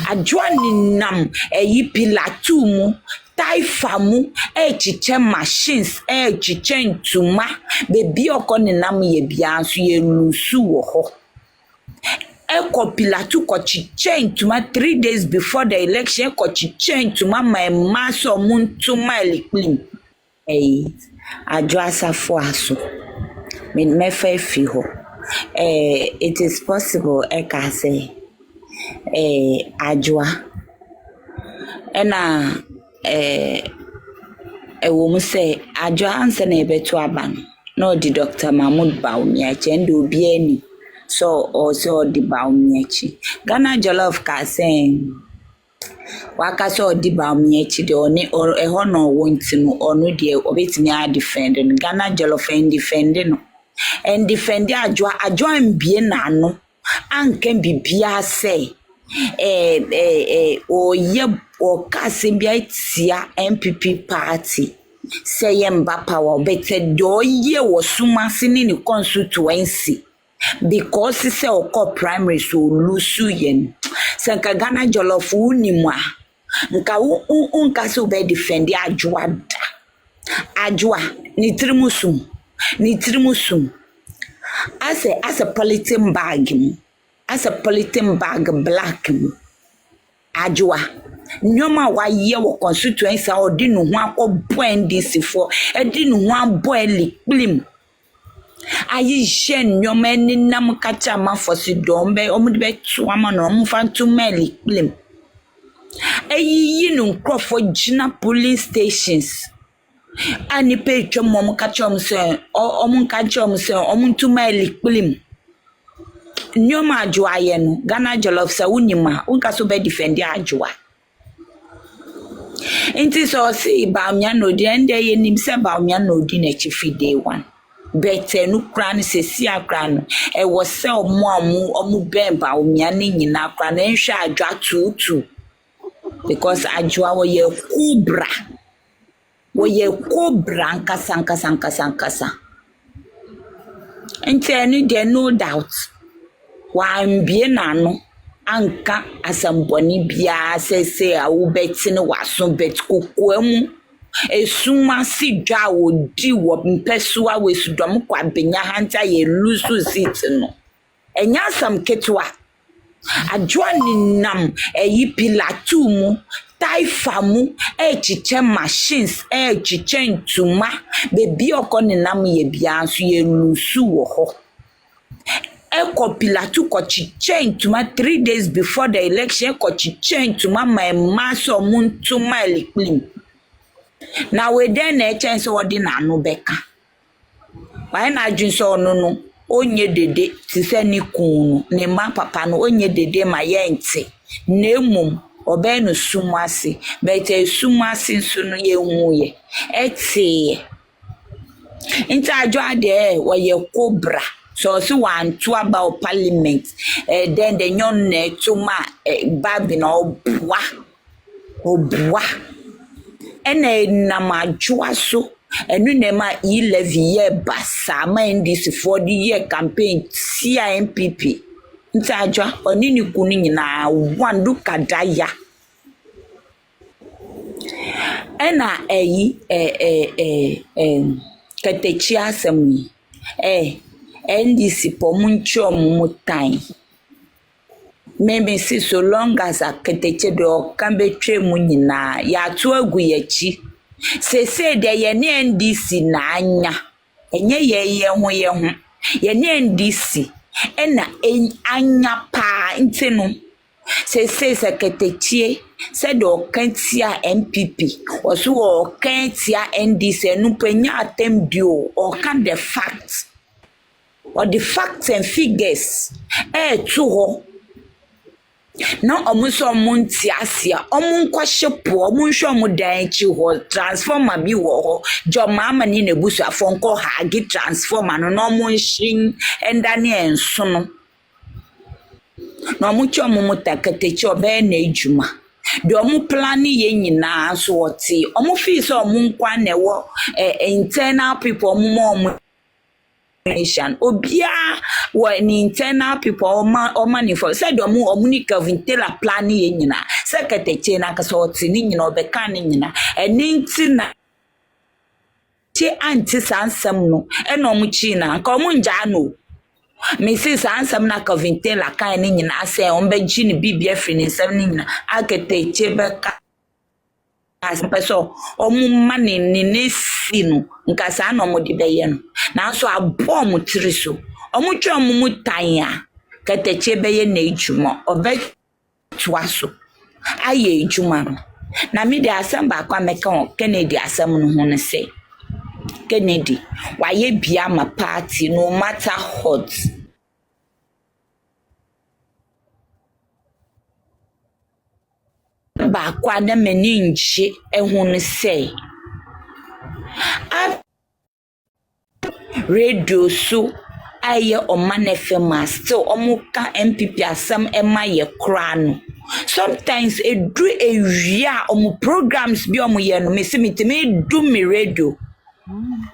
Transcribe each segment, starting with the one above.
Adwoa ni nam eyi pilatu mu taifa mu chiche machines chiche ntuma bebi oko ni nam ye bia nso ye lusu wo ho pilatu ko chiche ntuma 3 days before the election ko chiche ntuma my maso muntuma eliklim adwoa safo aso me fa fi ho it is possible ka say adwoa ena ewo mu say adwoa ansa na ebetu aba no di Dr. Mahmoud Bawumia ndo obi ani so also di Bawumia chi Ghana Jollof ka say waka so di Bawumia chi de oni eho no wonti no onu de obetimi a defend Ghana Jollof and defend no and defend adwoa mbie na no anka bibia say oye okase bia tia MPP party say yemba power better do ye wo sumase ni constituency because say okọ primary so lusu yen sanka Ghana Jollof unimu a nka unka so be defend adwoa ni trimusum as a politin bag as a politin bag black adwoa nyoma wa ye wo constituency a odi no ho akọbọ NDC for edi no ho abo elikplim ayi shen nyoma ni nam kacha ma fosi dombe omu de betu ama no omu fantu elikplim ayi no nkrofo gina police stations ani pe twom omu kacha omu se omu kacha omu se omu ntuma elikplim nyoma adwoa ye no Ghana Jollof sa unima unka so be defend adwoa inti so si Bawumia no di ende ye nim se Bawumia no di na chifi day one bete no kra ne se si akra no e wo se omu ben Bawumia ne nyina akra na nhwe adwoa tutu because adwoa wo ye cobra nkasa inti enu de no doubt wa mbie na no anka asamboni bia sese a wo beti ne waso bet kokoamu esuma si dwa odi wo mpeso a wesudom kwa benya hanta ye lusu sit no enya sam ketwa adwoa ni nam pilatu mu taifa mu chiche machines chiche ntuma bebi oko ni nam ye bia nso ye lusu wo ho pilatu ko chiche ntuma 3 days before the election ko chiche ntuma my maso muntuma elikplim na we den na chance odi na no beka why na adwin so no onye dede ti se ni kunu ne ma papa no onye dede ma ye nti na emum obe no sumase bete sumase nso no ye hu ye eti nti adwoa de wo ye cobra so one to about parliament then the nyon to ma babi na obwa ene na madwoa so enu ne ma 11 year basa ma NDC for the year campaign CIMPP nti adwoa oni ni kunu nyina wandu kadaya ena katechi asem NDC pomuncho mutai maybe see so long as a keteche do kambe twe mu nyina ya to agu yachi se de ye ne NDC na anya enye ye ho ye ne NDC ena anya pa ntinu se keteche se do kantia MPP oso o kantia NDC enu penya atem dio o kan the facts or the facts and figures to ho no omuso munti asia omunkwohyepo omunhwe omudan chi ho transformer bi wo ho jomama ni nebusu afonko hagi transformer no omunhyin endane enso no no omuchi omumutakatechi obe na ejuma de omu plan ye nyina so wote omu fi so omunkwa na wo internal people omu Obia were internal people or money for said or Monica Vintela planning yina, secretary chena cassortin or becanina, and nintina. Che anti sansam no, and no muchina, common jano. Mrs. Ansam na Covintela kind in I say on Benjini BBF in 7 architect Chebeka. As peso omu mani ni nesinu nkasa na omu dibeye no na so abo mu tiriso omu twa omu mutanya keteche beye na ejuma obe twaso aye ejuma no na me de asem ba kwa meka o Kennedy asem no ho ne se Kennedy waye bia ma party no matter hot ba kwa na mani nche ehun ne se radio so aye Oman FM still omuka MPP asem ema ye kra no sometimes edu ewia omu programs bi omu ye no me se mitime do me radio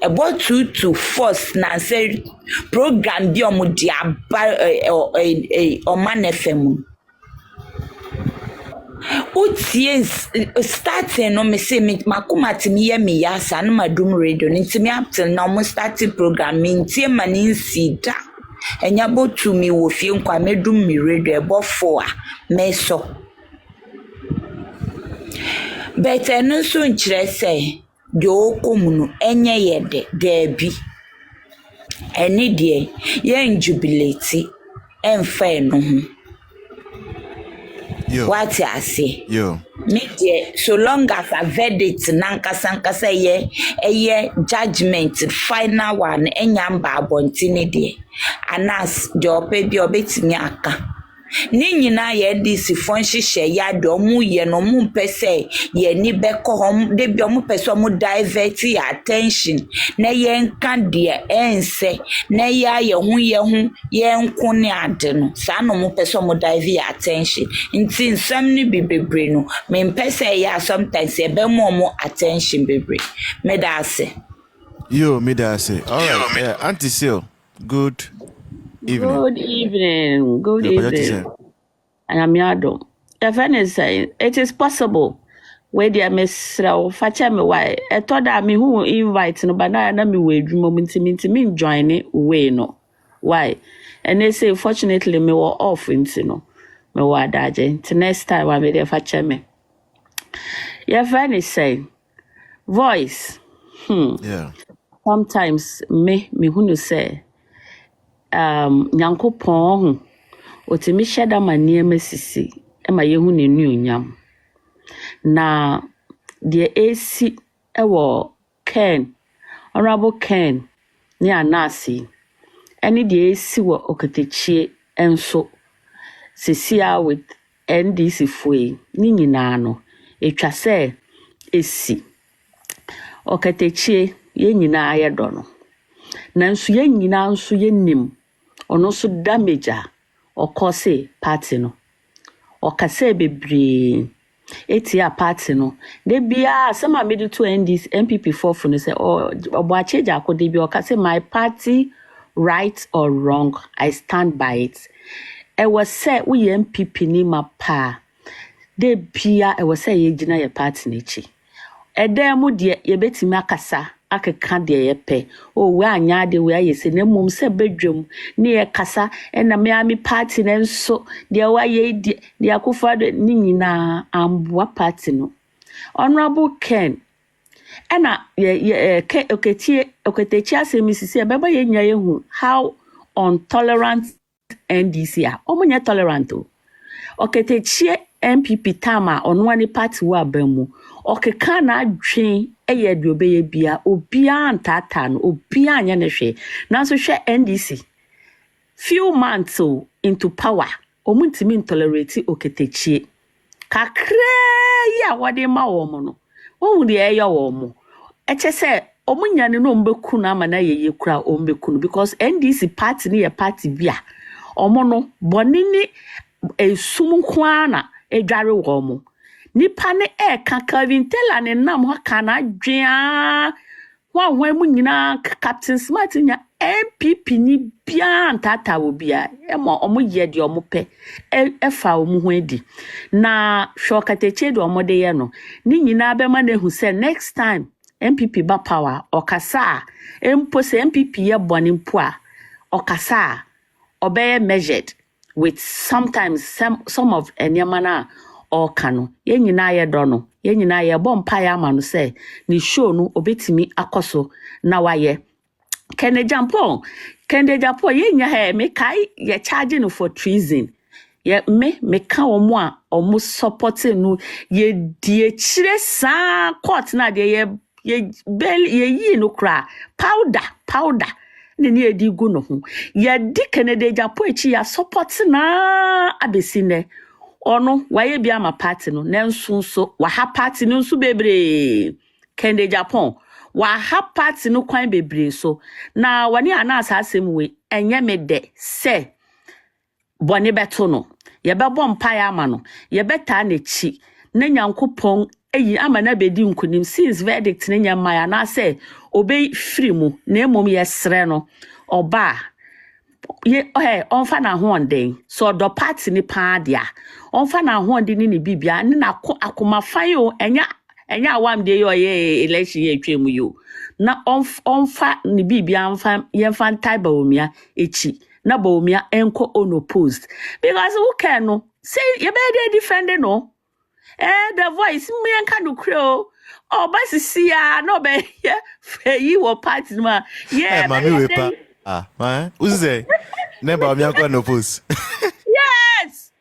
about 2 to 4 na say program bi omu di aba Oman FM Yes, starting no me say me makuma timi ye me yasa no madum radio ntimi up till now mo starting program me ntie mani nsida enya botu mi wo fie nkwa medum mi radio ebofo a me so but eno so nkyere say de okomu no enye yede de bi eni de ye njubilate emfa eno ho what I say? Yo. Me so long as a verdict nankasa ye judgment final one enyamba abontini de anas de opebi obetimi aka ni nyina ye dis fonhihye ya de omu ye no mu pese ye ni beko hom de bi omu pese omu divert your attention na ye nka de ense na ya ye hu ye nko ne ade no sa no mu pese omu divert your attention nti nsam ni bibebre no me pese ya sometimes ye be mo attention bebre me da say Yo, me da say. All right. Yeah, Auntie Sil, good evening. Good evening. Good Yeah, but what you evening. say? I am Yado. If any say it is possible, where dear Miss Rao, Facha me why I thought that me who invite no, but now me wait moment to me join it way no. Why? And they say fortunately me were off into no. Me were daje. The next time I made a Facha me. If any say voice. Yeah. Sometimes me who no say Nyankopon otimi hyeda maniema sisi ema yehu nenu onyam na de esi ewo Ken honorable Ken ni anasi eni de esi wo okatechie enso sisia with NDC foi ni nyina no etwa se esi okatechie ye nyina ayedo no nanso ye nyina nso ye nim ono so damage o cause party no o kase bebre etia party no de bia some made to end this MPP for no say obo change akode bi o kase my party right or wrong I stand by it e was say we MPP ni mapa de bia e was say ye gina ye party na chi e dem mu de ye betimi akasa akeka de ye pe o we anya de we ayese na mum se bedwam ne ye kasa na me ami party na nso de wa ye de Akufo ni nyina amboa party no honorable Ken na ye oketechi asemisi beba ye nya ye hu how intolerant NDC a omunya tolerant o oketechi MPP tama ono ani party wa bamu okeka na adwen eye de obeye bia obia ntata no obia anya ne hwe nanso hwe NDC few months into power omuntimi intolerate oketechi kakra ya wade ma wo mo no wo de eye wo mo eche se omunya ne no mbeku na ama na yeye kura ombeku no because NDC party ne ye party bia omo no bonini esum kwana edware wo mo nipa ne Calvin Taylor ne nam ha kana dwea wa mu nyina Captain Smart nya MPP ni bia ntata wo bia ema omo ye de omo pe efa omo ho edi na hwokateche de omo de ye no ni nyina be ma na hu se next time MPP ba power okasa empo se MPP ye boni mpo a okasa obey measured with sometimes some of enyama na or kano ye nyina ye do no ye nyina ye bompa ya ma no se ni show no obetimi akoso na waye Kende Jampon ye nya he me kai ye charging no for treason ye me ka omo a omo supporting no ye die chire sa court na de ye bel ye yi no kra powder ni edi gu no ho ye di Kende Jampon echi ya support na abesine ono waye bia ma party no nenso so wa ha party no nso bebre Kende Jampon wa ha party no kwan bebre so na wani ana asasem we enye me de se boni beto no ye bebo mpa ya ama no ye beta na chi na nyankopon eyi ama na bedi nkunim since verdict na nya maya na se obey free mu na emom ye sre no oba ye onfa na ho onden so do party ni pa dia onfa na ho onden ni bibia ni na akoma fan yo enya awam de yo ye election ye twemu yo na onfa ni bibia onfa ye fan type baomia echi na baomia enko unopposed because who can no say ye be dey defend no the voice me enka no kro o ba sisi ya no be ye yi wo party ma ye mami we pa man who's say never me enko unopposed. Yes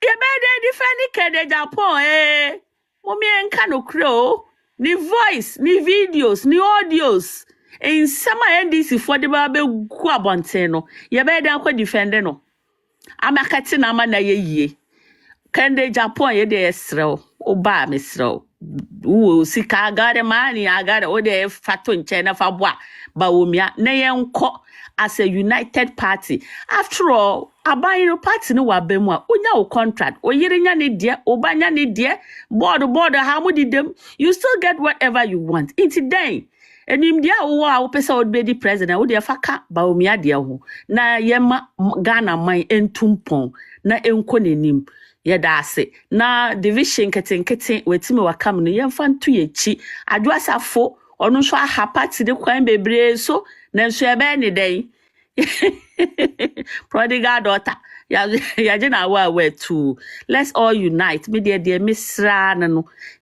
ye be dey defend Kende Jampon Mommy enka no kro ni voice ni videos ni audios in sama NDC for the babe gu abonten no ye be dan kwa defend no amakati na ama na ye Kende Jampon ye de esrew oba mesrew wo sika agare mani agare o de fato nche na fa boa baomia na ye nko as a united party after all abayiro party no wa bemu a onya o contract o yirinya ne de obanya ne de board ha mu didem you still get whatever you want it then enim dia wo a wo pesa o be di president wo de faka baomia de ho na ye ma Ghana man entumpon na enko nenim ye da ase na division keten wetime wakam no ye fanto ye chi adwasafo onu so aha party de kwan bebre so nanso e be ne den prodigal daughter ya jina wa too let's all unite me de misra no